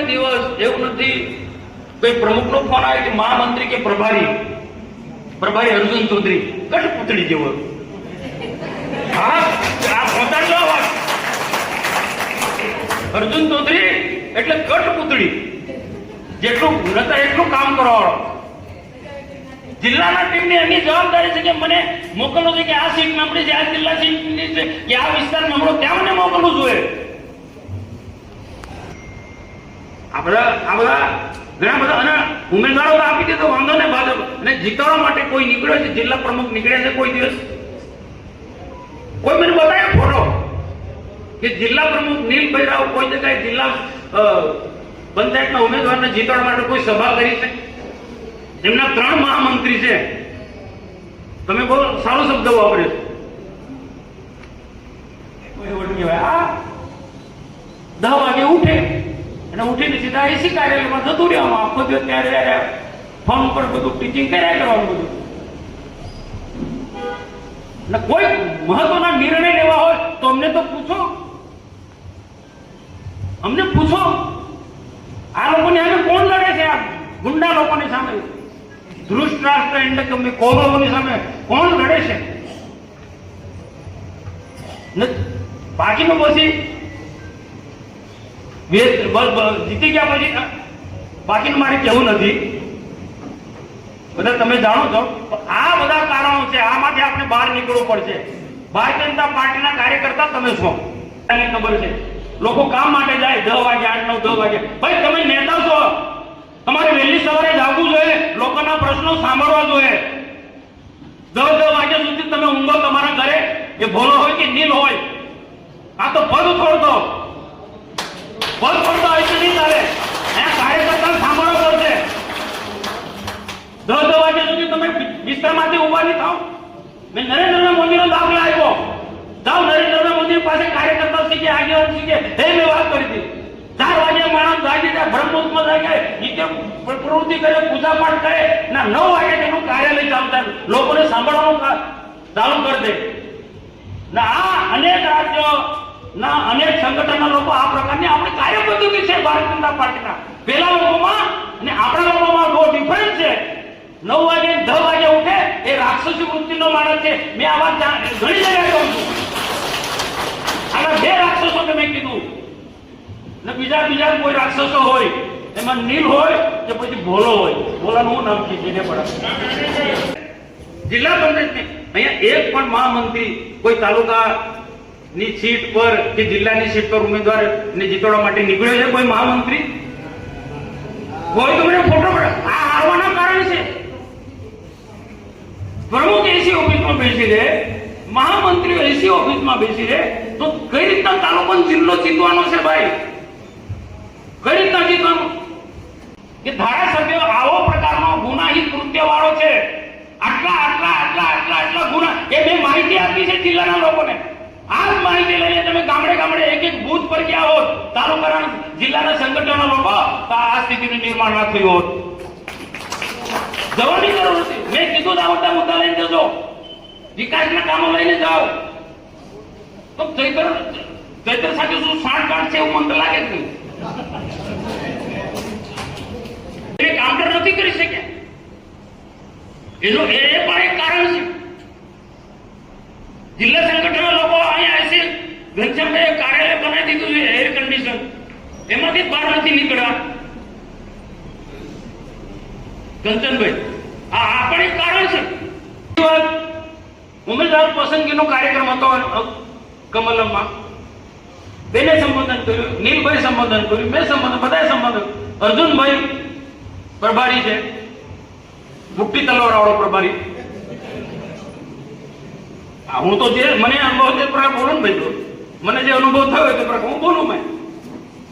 દિવસ એવું નથી કોઈ પ્રમુખનો ફોન આવે કે મહામંત્રી કે પ્રભારી અર્જુન ચૌધરી કઠપુતળી જેવો. હા, આ પહોંચાડજો વાત. અર્જુન ચૌધરી એટલે કઠપુતળી, જેટલું નતા એટલું કામ કરવાવાળો. જિલ્લાના ટીમની એની જવાબદારી છે કે મને મોકલવું છે કે આ સીટ નંબરી છે, આ જિલ્લા સીટ છે કે આ વિસ્તાર નંબરો, ત્યાં મને મોકલવું જોઈએ. આ બધા ઘણા બધા અને ઉમેદવારો તો આપી દીધો, વાંધો ને ભાજપ અને જીતાડવા માટે કોઈ નીકળ્યો છે, જિલ્લા પ્રમુખ નીકળ્યા છે કોઈ દિવસ? કોઈ મને બતાવ્યો ફોટો કે જિલ્લા પ્રમુખ નીલભાઈ રાવ કોઈ જગ્યાએ જિલ્લા પંચાયતના ઉમેદવારને જીતાડવા માટે કોઈ સભા કરી છે? એમના 3 મહામંત્રી છે. તમે બહુ સારો શબ્દ વાપર્યો. આ 10 વાગે ઉઠે અને ઉઠીને સીધા એસી કાર્યાલયમાં જતું રહેવામાં, આખો દિવસ ત્યારે ફોન પર બધું ટીચિંગ કર્યા કરવાનું બધું. ને કોઈ મહત્વના નિર્ણય લેવા હોય તો અમને તો પૂછો, અમને પૂછો. આ લોકોની સામે કોણ લડે છે? આ ગુંડા લોકોની સામે, ધૃષ્ટરાષ્ટ્ર એટલે કે કૌરવોની સામે કોણ લડે છે? બાકીનું પછી જીતી ગયા પછી બાકીનું મારે કહેવું નથી, બધા તમે જાણો છો. આ બધા કારણો છે, આમાંથી આપણે બહાર નીકળવું પડશે. ભારતીય જનતા પાર્ટીના કાર્યકર્તા તમે છો, એને ખબર છે. લોકો કામ માટે જાય 10 વાગે, 8, 9, 10 વાગે. ભાઈ તમે નેતા છો, તમારે વહેલી સવારે જાગવું જોઈએ, લોકોના પ્રશ્નો સાંભળવા જોઈએ. 10 વાગ્યા સુધી તમે ઊંઘો તમારા ઘરે, એ ભોલો હોય કે નીલ હોય. આ તો પદ છોડતો હોય તો નહીં ચાલે. અહીંયા કાર્યકર્તા સાંભળવો પડશે. 10 વાગ્યા સુધી તમે બિસ્તરમાંથી ઉભા નહીં થાવ. મેં નરેન્દ્ર મોદીનો દાખલો આપ્યો. જાઓ નરેન્દ્ર મોદી પાસે કાર્યકર્તા શીખે, આગેવાન શીખે. મેં વાત કરી હતી. 4 વાગે માણસ જાગી જાય, બ્રહ્મુહૂર્તમાં જાગે, નીચે પ્રવૃત્તિ કરે, પૂજાપાઠ કરે, ના 9 વાગે તેનું કાર્યાલય ચાલુ થાય, લોકોને સાંભળવાનું ચાલુ કરી દે. ના આ અનેક રાજ્યો ના અનેક સંગઠનના લોકો આ પ્રકારની આપણી કાર્યપદ્ધતિ છે ભારતીય જનતા પાર્ટીના. પેલા લોકોમાં અને આપણા લોકોમાં બહુ ડિફરન્સ છે. 9 વાગે 10 વાગે ઉઠે એ રાક્ષસી વૃત્તિનો માણસ છે. મેં આ વાત ઘણી જગ્યાએ કહું છું. આના 2 રાક્ષસો મેં કીધું ને બીજા કોઈ રાક્ષસો હોય, એમાં નીલ હોય કે પછી ભોલો હોય. ભોલાનું હું નામ કીધું પડે. જિલ્લા પંચાયતની અહીંયા એક પણ મહામંત્રી કોઈ તાલુકાની સીટ પર કે જિલ્લાની સીટ પર ઉમેદવારને જીતાડવા માટે નીકળ્યો છે કોઈ મહામંત્રી? કોઈ તો મને ફોટો પડે. આ હારવાના કારણ છે. પ્રમુખ એસી ઓફિસમાં બેસી રહે, મહામંત્રીઓ એસી ઓફિસમાં બેસી રહે, તો કઈ રીતના તાલુકો જિલ્લો જીતવાનો છે ભાઈ? કઈ રીતના જીતવાનું? કે ધારાસભ્ય આવો પ્રકારનો ગુનાહિત કૃત્ય વાળો છે, આટલા ગુના, એ મેં માહિતી આપી છે જિલ્લાના લોકોને. આ જ માહિતી લઈને તમે ગામડે એક બૂથ પર ગયા હોત, તાલુકાના જિલ્લાના સંગઠનના લોકો, તો આ સ્થિતિનું નિર્માણ ના થયું હોત. જવાની જરૂર નથી. મેં કીધું આવતા મુદ્દા લઈને જજો, વિકાસના કામો લઈને જાઓ. તો ચૈતર સાથે શું સાંઠગાંઠ છે એવું મને લાગે જ નહીં. એ કાઉન્ટર નથી કરી શક્યા. એનું એ પણ એક કારણ છે. જિલ્લા સંગઠનના લોકો અહીંયા એસી ઘનશ્યામભાઈએ કાર્યાલય બનાવી દીધું છે, એર કન્ડિશન, એમાંથી બહાર નથી નીકળ્યા. કંચનભાઈ, આ પણ એક કારણ છે. ઉમેદવાર પસંદગીનો કાર્યક્રમ હતો કમલમમાં. બેને સંબોધન કર્યું, નીલભાઈ સંબોધન કર્યું, મેં સંબોધન, બધાએ સંબોધન. અર્જુનભાઈ પ્રભારી છે, મુઠ્ઠી તલવાર વાળો પ્રભારી. હું તો જે મને અનુભવ છે પ્રકાર બોલું ને ભાઈ, મને જે અનુભવ થયો તે પ્રકાર હું બોલું. મેં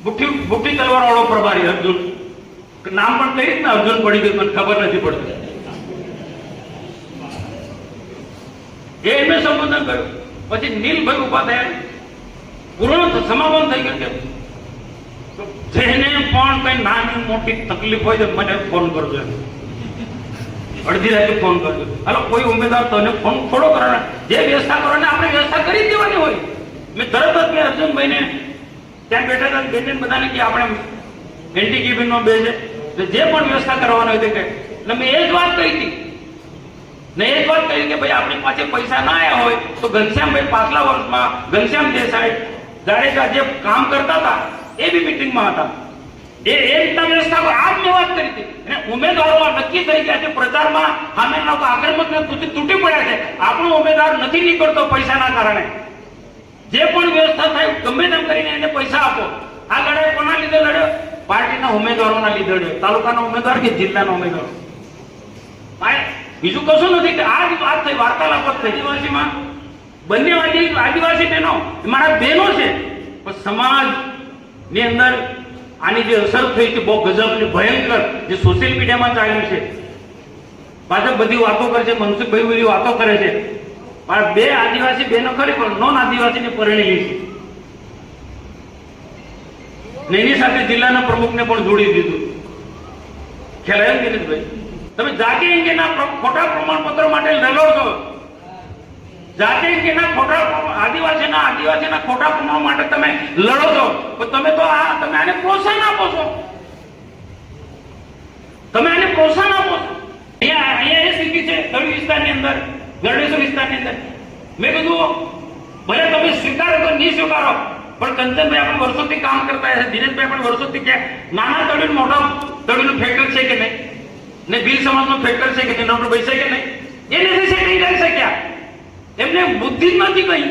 મુઠ્ઠી તલવાર વાળો પ્રભારી અર્જુન, નામ પણ કઈ રીતના અર્જુન પડી ગયું મને ખબર નથી પડતી. મેં સંબોધન કર્યું. પછી નીલભાઈ ઉભા થયા, પૂર્ણ સમાપન થઈ ગયું. જેને પણ કઈ નાની મોટી તકલીફ હોય તો મને ફોન કરજો, અડધી રાતે ફોન કરજો. હાલો કોઈ ઉમેદવાર તને ફોન થોડો કરવાના, જે વ્યવસ્થા કરવાને આપણે વ્યવસ્થા કરી જ દેવાની હોય. મેં તરત જ મેં અર્જુનભાઈને ત્યાં બેઠા હતા બેઠીને બધાને કે આપણે એન્ટી કેબિનનો બે છે, એટલે જે પણ વ્યવસ્થા કરવાની હોય તે કહે. એટલે મેં એ જ વાત કહી હતી ને એ જ વાત કહી કે ભાઈ આપણી પાસે પૈસા ના આવ્યા હોય તો ઘનશ્યામભાઈ પાછલા વર્ષમાં ઘનશ્યામ દેસાઈ જાડેજા જે કામ કરતા હતા એ બી મિટિંગમાં હતા. એ રીતના વ્યવસ્થા આ જ મેં વાત કરી હતી. અને ઉમેદવારો નક્કી થઈ ગયા છે પ્રચારમાં, સામેના આક્રમક તૂટી પડ્યા છે. આપણો ઉમેદવાર નથી નીકળતો પૈસાના કારણે. જે પણ વ્યવસ્થા થાય ગમે તેમ કરીને એને પૈસા આપો. આ લડાઈ કોના લીધે લડ્યો? પાર્ટીના ઉમેદવારોના લીધે લડ્યો. તાલુકાના ઉમેદવાર કે જિલ્લાના ઉમેદવારો. બીજું કશું નથી. આ જ વાત થઈ, વાર્તાલાપ થઈ. આદિવાસીમાં બંને આદિવાસી બહેનો મારા બહેનો છે, પણ સમાજ ની અંદર આની જે અસર થઈ છે બહુ ગજબની ભયંકર, જે સોશિયલ મીડિયામાં ચાલ્યું છે. પાછળ બધી વાતો કરે છે, મનસુખભાઈ બધી વાતો કરે છે. મારા બે આદિવાસી બહેનો ખરી પણ નોન આદિવાસીને પરણેલી છે. એની સાથે જિલ્લાના પ્રમુખને પણ જોડી દીધું. ખ્યાલ આવ્યો દિનેશભાઈ? તમે જાતિ અંગેના ખોટા પ્રમાણપત્રો માટે લડો છો. જાતિ અંગેના ખોટા આદિવાસીના ખોટા પ્રમાણ માટે તમે લડો છો, પણ તમે તો તમે આને પ્રોત્સાહન આપો છો. તમે આને પ્રોત્સાહન આપો છો. અહીંયા એ સ્થિતિ છે તળી વિસ્તારની અંદર, ગરડેશ્વર વિસ્તારની અંદર. મેં કીધું ભલે તમે સ્વીકારો કે નહીં સ્વીકારો, પણ કંચનભાઈ આપણે વર્ષોથી કામ કરતા હશે, દિનેશભાઈ પણ વર્ષોથી ક્યાં નાના તળીનું મોટા તળીનું ફેક્ટર છે કે નહીં, ને ભીલ સમાજનો ફેક્ટર છે કે નહીં, નવરભાઈ છે કે નહીં, એ નથી છે નહીં કરી શક્યા. એમને બુદ્ધિ જ નથી, કઈ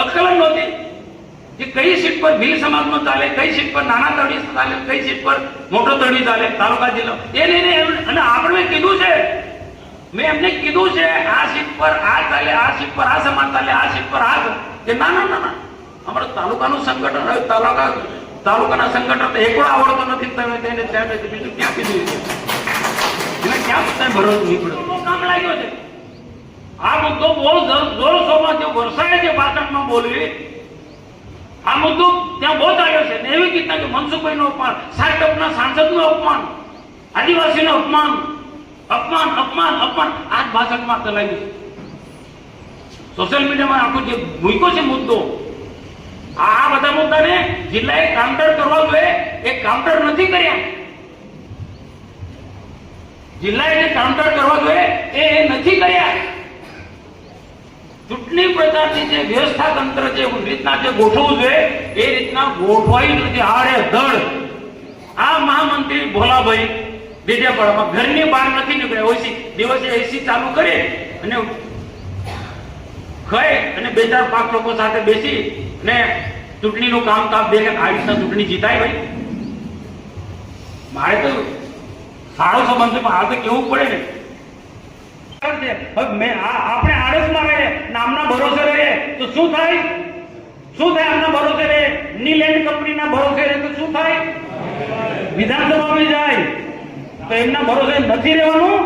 અક્કલ નહોતી કે કઈ સીટ પર ભીલ સમાજનો ચાલે, કઈ સીટ પર નાના તળી ચાલે, કઈ સીટ પર મોટો તળી ચાલે, તાલુકા જિલ્લો. એ નહીં. અને આપણે કીધું છે, મેં એમને કીધું છે આ સીટ પર આ ચાલે, આ સીટ પર આ સમાજ ચાલે, આ સીટ પર આ કે ના ના ના ના. અમારું તાલુકાનું સંગઠન, તાલુકાના સંગઠન તો એકડો આવડતો નથી. તમે તેને ત્યાં બીજું ક્યાં કીધું છે? એને ક્યાં બધા ભરોસો નીકળ્યો કામ લાગ્યો છે. આ મુદ્દો બહુ જોરશોરમાં જે વરસાય છે ભાષણમાં બોલવી, આ મુદ્દો ત્યાં બહુ ચાલ્યો છે. ને એવી રીતના કે મનસુખભાઈનું અપમાન, સાતપના સાંસદનું અપમાન, આદિવાસીનું અપમાન, અપમાન અપમાન અપમાન આ જ ભાષણમાં ચલાવ્યું છે. સોશિયલ મીડિયામાં આખું જે મૂક્યો છે મુદ્દો, આ બધા મુદ્દાને જિલ્લાએ કાઉન્ટર કરવા જોઈએ, એ કાઉન્ટર નથી કર્યા. જિલ્લાએ જે કાઉન્ટર કરવા જોઈએ એ નથી કર્યા. ચૂંટણી પ્રચારની જે વ્યવસ્થા તંત્ર જે રીતના જે ગોઠવવું જોઈએ એ રીતના ગોઠવાઈ નથી. આડેધડ આ મહામંત્રી ભોલાભાઈ ડેડિયાપાડામાં ઘરની બહાર નથી નીકળ્યા. ઓછી દિવસે એસી ચાલુ કરી અને ખાઈ અને 2-4-5 લોકો સાથે બેસી ને ચૂંટણીનું કામ બે આ રીતના ચૂંટણી જીતાય. ભાઈ મારે તો સારો સંબંધ છે, પણ આ તો કેવું પડે ને. આપણે આળસમાં રહીએ, નામના ભરોસે રહીએ તો શું થાય? શું થાય? આમના ભરોસે રહીએ, નીલેન્ડ કંપનીના ભરોસે રહીએ તો શું થાય? વિધાનસભામાં જાય તો એમના ભરોસે નથી રહેવાનું.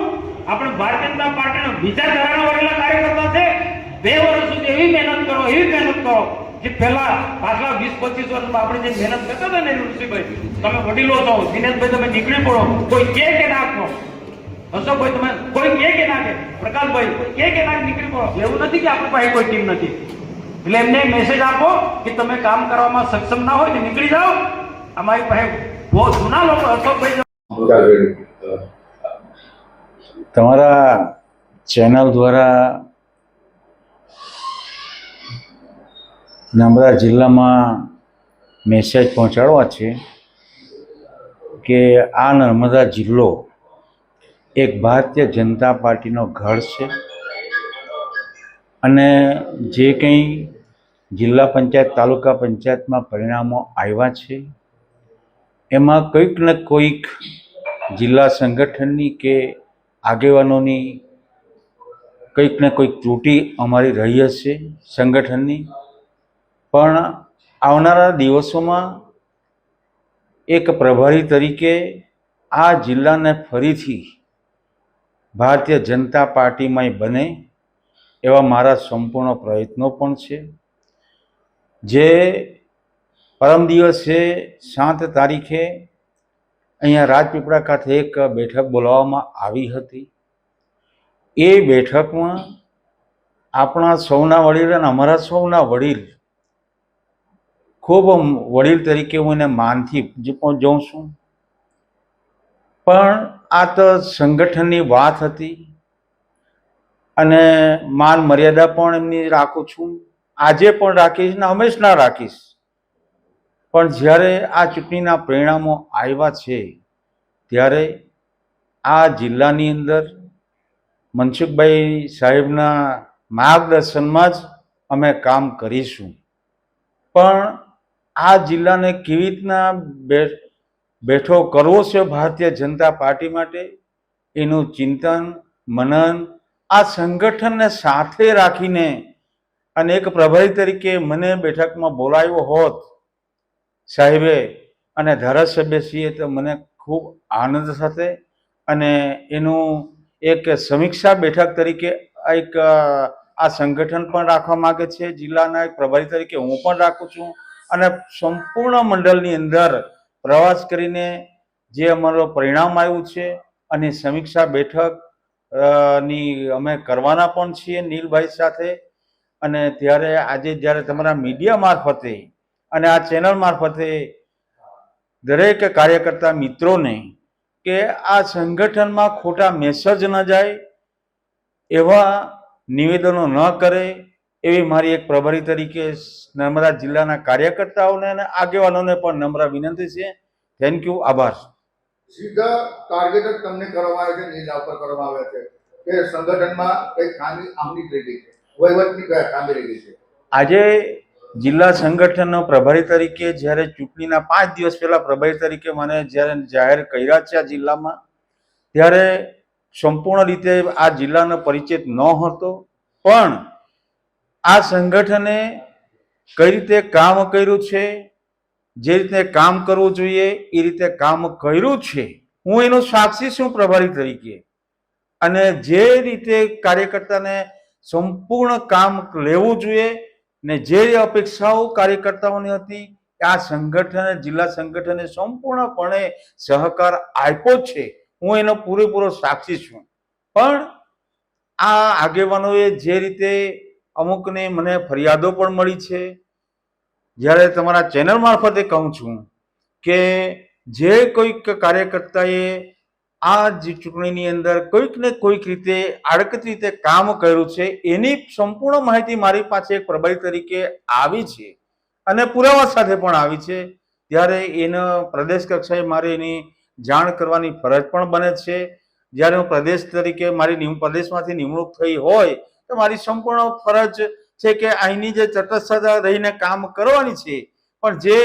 આપણે ભારતીય જનતા પાર્ટીના વિચારધારાના વળેલા કાર્યકર્તા છે. 2 વર્ષ સુધી એવી મહેનત કરો, એવી મહેનત કરો જે પહેલા પાછલા 20-25 વર્ષમાં આપણે જે મહેનત કરતા હતા ને ઋષિભાઈ, તમે વડીલો છો, દિનેશભાઈ તમે નીકળી પડો, કોઈ કે નાખો, અશોકભાઈ તમે કોઈ કે નાખે, પ્રકાશભાઈ કોઈ કે નાખ, નીકળી પડો. એવું નથી કે આપણી પાસે કોઈ ટીમ નથી. એટલે એમને મેસેજ આપો કે તમે કામ કરવામાં સક્ષમ ના હોય તો નીકળી જાઓ. અમારી પાસે બહુ જૂના લોકો, અશોકભાઈ તમારા ચેનલ દ્વારા નર્મદા જિલ્લામાં મેસેજ પહોંચાડવા છે કે આ નર્મદા જિલ્લો એક ભારતીય જનતા પાર્ટીનો ગઢ છે અને જે કંઈ જિલ્લા પંચાયત, તાલુકા પંચાયતમાં પરિણામો આવ્યા છે એમાં કંઈક ને કોઈક જિલ્લા સંગઠનની કે આગેવાનોની કંઈક ને કોઈક ત્રુટિ અમારી રહી હશે સંગઠનની. પણ આવનારા દિવસોમાં એક પ્રભારી તરીકે આ જિલ્લાને ફરીથી ભારતીય જનતા પાર્ટીમાં બને એવા મારા સંપૂર્ણ પ્રયત્નો પણ છે. જે પરમ દિવસે 7 તારીખે અહીંયા રાજપીપળા ખાતે એક બેઠક બોલાવવામાં આવી હતી. એ બેઠકમાં આપણા સૌના વડીલ અને અમારા સૌના વડીલ ખૂબ વડીલ તરીકે હું એને માનથી પણ જોઉં છું, પણ આ તો સંગઠનની વાત હતી અને માન મર્યાદા પણ એમની રાખું છું, આજે પણ રાખીશ ને હંમેશા રાખીશ. પણ જ્યારે આ ચૂંટણીના પરિણામો આવ્યા છે ત્યારે આ જિલ્લાની અંદર મનસુખભાઈ સાહેબના માર્ગદર્શનમાં જ અમે કામ કરીશું. પણ આ જિલ્લાને કેવી રીતના બેઠો કરવો છે ભારતીય જનતા પાર્ટી માટે, એનું ચિંતન મનન આ સંગઠનને સાથે રાખીને અને એક પ્રભારી તરીકે મને બેઠકમાં બોલાવ્યો હોત સાહેબે અને ધારાસભ્યશ્રીએ તો મને ખૂબ આનંદ સાથે અને એનું એક સમીક્ષા બેઠક તરીકે એક આ સંગઠન પણ રાખવા માંગે છે. જિલ્લાના એક પ્રભારી તરીકે હું પણ રાખું છું અને સંપૂર્ણ મંડળની અંદર પ્રવાસ કરીને જે અમારું પરિણામ આવ્યું છે અને સમીક્ષા બેઠક ની અમે કરવાના પણ છીએ નીલભાઈ સાથે. અને ત્યારે આજે જ્યારે તમારા મીડિયા મારફતે અને આ ચેનલ મારફતે દરેક કાર્યકર્તા મિત્રોને કે આ સંગઠનમાં ખોટા મેસેજ ન જાય એવા નિવેદનો ન કરે એવી મારી એક પ્રભારી તરીકે નર્મદા જિલ્લાના કાર્યકર્તાઓને અને આગેવાનોને પણ નમ્ર વિનંતી છે. થેન્ક યુ, આભાર. સીધા ટાર્ગેટ જ તમને કરવામાં આવે છે, નીચા ઉપર કરવામાં આવે છે કે સંગઠનમાં કઈ ખામી આમની થઈ ગઈ છે, વહીવટની કઈ ખામી રહી ગઈ છે. આજે જિલ્લા સંગઠનનો પ્રભારી તરીકે જ્યારે ચૂંટણીના 5 દિવસ પહેલા પ્રભારી તરીકે મને જ્યારે જાહેર કર્યા છે આ જિલ્લામાં, ત્યારે સંપૂર્ણ રીતે આ જિલ્લાનો પરિચય ન હતો. પણ આ સંગઠને કઈ રીતે કામ કર્યું છે, જે રીતે કામ કરવું જોઈએ એ રીતે કામ કર્યું છે, હું એનો સાક્ષી છું પ્રભારી તરીકે. અને જે રીતે કાર્યકર્તાને સંપૂર્ણ કામ લેવું જોઈએ ને જે અપેક્ષાઓ કાર્યકર્તાઓની હતી આ સંગઠને જિલ્લા સંગઠને સંપૂર્ણપણે સહકાર આપ્યો છે, હું એનો પૂરેપૂરો સાક્ષી છું. પણ આ આગેવાનોએ જે રીતે અમુકને મને ફરિયાદો પણ મળી છે, જ્યારે તમારા ચેનલ મારફતે કહું છું કે જે કોઈક કાર્યકર્તાએ આ જ ચૂંટણીની અંદર કોઈક ને કોઈક રીતે આડકતી રીતે કામ કર્યું છે એની સંપૂર્ણ માહિતી મારી પાસે એક પ્રભારી તરીકે આવી છે અને પુરાવા સાથે પણ આવી છે. ત્યારે એનો પ્રદેશ કક્ષાએ મારે એની જાણ કરવાની ફરજ પણ બને છે. જ્યારે હું પ્રદેશ તરીકે મારી પ્રદેશમાંથી નિમણૂક થઈ હોય તો મારી સંપૂર્ણ ફરજ છે કે અહીંની જે તટસ્થતા રહીને કામ કરવાની છે, પણ જે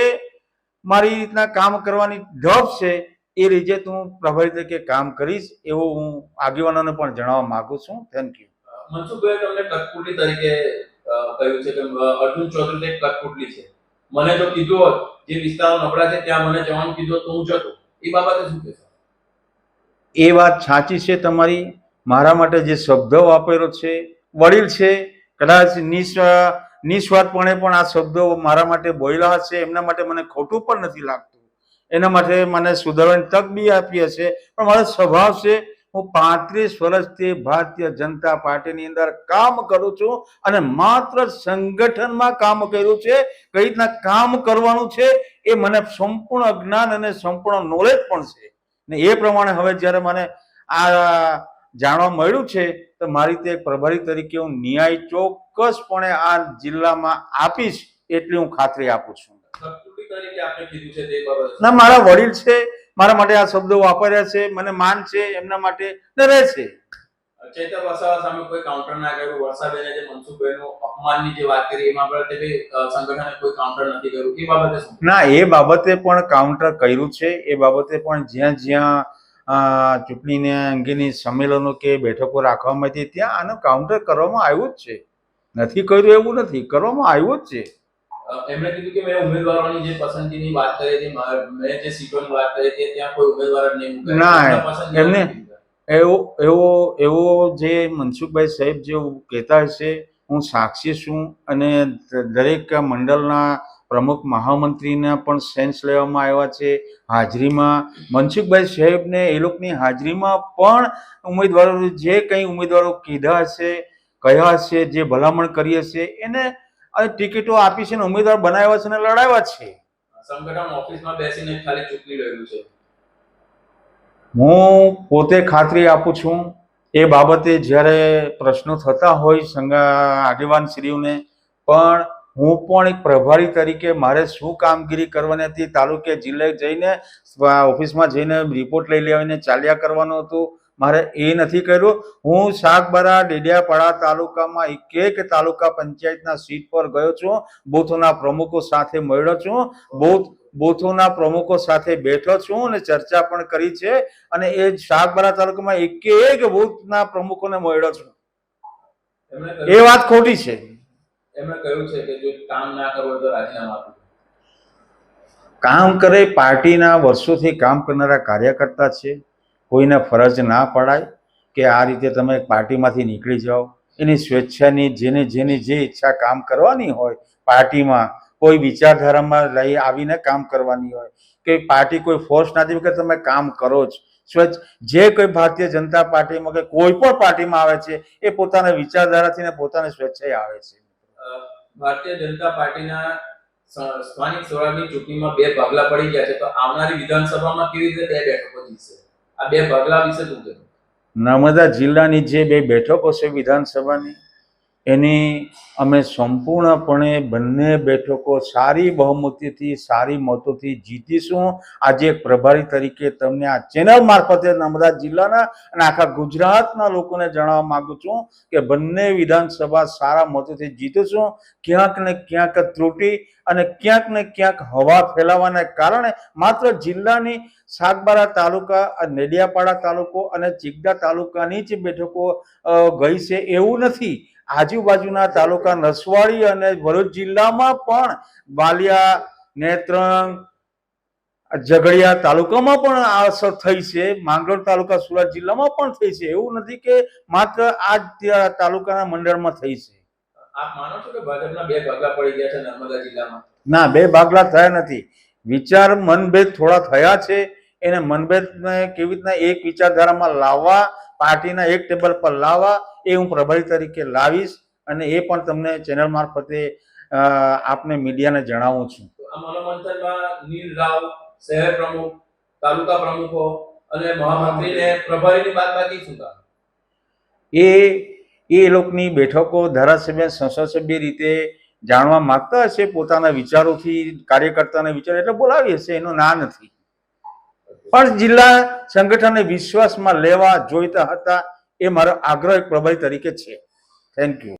મારી રીતના કામ કરવાની ઢબ છે એ રીતે હું પ્રભારી તરીકે કામ કરીશ એવું હું આગેવાનોને પણ જણાવવા માંગુ છું. Thank you. મનસુખભાઈ તમને કઠપુતળી તરીકે કહ્યું છે કે અર્જુન ચૌધરી એક કઠપુતળી છે. મને જો કીધું હોત જે વિસ્તારો નબળા છે ત્યાં મને જવાનું કીધું તો હું જતો. એ બાબતે શું કહેશો? એ વાત સાચી છે તમારી. મારા માટે જે શબ્દો વાપર્યો છે, વડીલ છે, કદાચ નિસ્વાર્થપણે પણ આ શબ્દો મારા માટે બોલ્યા હશે, એમના માટે મને ખોટું પણ નથી લાગતું. એના માટે મને સુધારવાની તક બી આપી હશે. પણ મારો સ્વભાવ છે, હું 35 વર્ષથી ભારતીય જનતા પાર્ટીની અંદર કામ કરું છું અને માત્ર સંગઠનમાં કામ કર્યું છે. કઈ રીતના કામ કરવાનું છે એ મને સંપૂર્ણ જ્ઞાન અને સંપૂર્ણ નોલેજ પણ છે ને એ પ્રમાણે હવે જ્યારે મને આ જાણવા મળ્યું છે તો મારી રીતે પ્રભારી તરીકે હું ન્યાય ચોક્કસપણે આ જિલ્લામાં આપીશ એટલી હું ખાતરી આપું છું. કઠપુતળી તરીકે આપણે કીધું છે તે બાબતે ના, મારા વડીલ છે, મારા માટે આ શબ્દો વાપર્યા છે, મને માન છે એમના માટે ને રહેશે. ચૈતર વસાવા સામે કોઈ કાઉન્ટર ના કર્યું. વર્ષાબેને જે મનસુખભાઈનું અપમાનની જે વાત કરી એમાં બાબતે બી સંગઠને કોઈ કાઉન્ટર નથી કર્યું. એ બાબતે શું? ના, એ બાબતે પણ કાઉન્ટર કર્યું છે. એ બાબતે પણ જ્યાં જ્યાં ચૂંટણીને અંગેની સંમેલનો કે બેઠકો રાખવામાં આવી ત્યાં આનું કાઉન્ટર કરવામાં આવ્યું જ છે. નથી કર્યું એવું નથી, કરવામાં આવ્યું જ છે. એમણે કીધું કે મેં ઉમેદવારોની જે પસંદગીની વાત કરી હતી, મેં જે સીટોની વાત કરી હતી ત્યાં કોઈ ઉમેદવાર જ નહીં મૂકાય. ના, એમને એવો જે મનસુખભાઈ સાહેબ જે કહેતા હશે હું સાક્ષી છું અને દરેક મંડળના પ્રમુખ મહામંત્રીના પણ સેન્સ લેવામાં આવ્યા છે હાજરીમાં. મનસુખભાઈ સાહેબને એ લોકોની હાજરીમાં પણ ઉમેદવારો જે કંઈ ઉમેદવારો કીધા હશે, કહ્યા હશે, જે ભલામણ કરી હશે એને અને ટિકિટો આપી છે ને ઉમેદવાર બનાવ્યા છે ને લડાવ્યા છે. સંગઠન ઓફિસમાં બેસીને ખાલી ચૂંટણી લડ્યું છે. હું પોતે ખાતરી આપું છું એ બાબતે જ્યારે પ્રશ્નો થતા હોય આગેવાન શ્રીઓને, પણ હું પણ એક પ્રભારી તરીકે મારે શું કામગીરી કરવાની હતી, તાલુકે જિલ્લે જઈને ઓફિસમાં જઈને રિપોર્ટ લઈ લેવાને ચાલ્યા કરવાનું હતું, મારે એ નથી કર્યું. હું શાકબારા ડેડિયાપાડા તાલુકામાં એક તાલુકા પંચાયતના સીટ પર ગયો છું, બૂથોના પ્રમુખો સાથે મળ્યો છું, બૂથોના પ્રમુખો સાથે બેઠો છું અને ચર્ચા પણ કરી છે, અને એ શાકબારા તાલુકામાં એક બૂથના પ્રમુખોને મળ્યો છું. એ વાત ખોટી છે. એમણે કહ્યું છે કે જો કામ ના કરવું તો રાજીનામું આપવું. કામ કરે, પાર્ટીના વર્ષોથી કામ કરનારા કાર્યકર્તા છે, કોઈને ફરજ ના પડાય કે આ રીતે તમે પાર્ટીમાંથી નીકળી જાઓ. એની સ્વેચ્છાની જેની જે ઈચ્છા કામ કરવાની હોય પાર્ટીમાં, કોઈ વિચારધારામાં લઈ આવીને કામ કરવાની હોય, કે પાર્ટી કોઈ ફોર્સ નથી કે તમે કામ કરો જ. જે કોઈ ભારતીય જનતા પાર્ટીમાં કે કોઈ પણ પાર્ટીમાં આવે છે એ પોતાના વિચારધારાથી ને પોતાની સ્વેચ્છાએ આવે છે. ભારતીય જનતા પાર્ટીના સ્થાનિક સ્વરાજની ચૂંટણીમાં 2 ભાગલા પડી ગયા છે, તો આવનારી વિધાનસભામાં કેવી રીતે 2 બેઠકો જીતશે? આ 2 ભાગલા વિશે શું કહેવું? નર્મદા જિલ્લાની જે 2 બેઠકો છે વિધાનસભાની, એની અમે સંપૂર્ણપણે બંને બેઠકો સારી બહુમતીથી, સારી મતોથી જીતીશું. આજે એક પ્રભારી તરીકે તમને આ ચેનલ મારફતે નર્મદા જિલ્લાના અને આખા ગુજરાતના લોકોને જણાવવા માંગુ છું કે બંને વિધાનસભા સારા મતોથી જીતીશું. ક્યાંક ને ક્યાંક ત્રુટિ અને ક્યાંક ને ક્યાંક હવા ફેલાવાના કારણે માત્ર જિલ્લાની શાકબારા તાલુકા, નેડિયાપાડા તાલુકો અને ચિગડા તાલુકાની જ બેઠકો ગઈ છે એવું નથી. આજુબાજુના તાલુકા નસવાડી અને ભરૂચ જિલ્લામાં પણ વાલિયા, નેત્રંગ, ઝઘડિયા તાલુકામાં પણ આ અસર થઈ છે. માંગરોળ તાલુકા સુરત જિલ્લામાં પણ થઈ છે. એવું નથી કે માત્ર આ જ તાલુકાના મંડળમાં થઈ છે. આપ માનો છો કે ભાજપના 2 ભાગલા પડી ગયા છે નર્મદા જિલ્લામાં? ના, 2 ભાગલા થયા નથી. વિચાર મનભેદ થોડા થયા છે. એને મનભેદને કેવી રીતના એક વિચારધારામાં લાવવા, પાર્ટીના એક ટેબલ પર લાવવા, એ હું પ્રભારી તરીકે લાવીશ અને એ પણ તમને ચેનલ મારફતે આપને મીડિયાને જણાવું છું. આ મનોમંથનમાં નીલ રાવ, શહેર પ્રમુખ, તાલુકા પ્રમુખો અને મહામંત્રીને પ્રભારીની બાદબાકી શું કામ? એ લોકોની બેઠકો ધારાસભ્ય, સંસદ સભ્ય રીતે જાણવા માંગતા હશે, પોતાના વિચારોથી કાર્યકર્તાના વિચાર એટલે બોલાવી હશે, એનો ના નથી. પણ જિલ્લા સંગઠનને વિશ્વાસમાં લેવા જોઈતા હતા, એ મારો આગ્રહ એક પ્રભારી તરીકે છે. Thank you.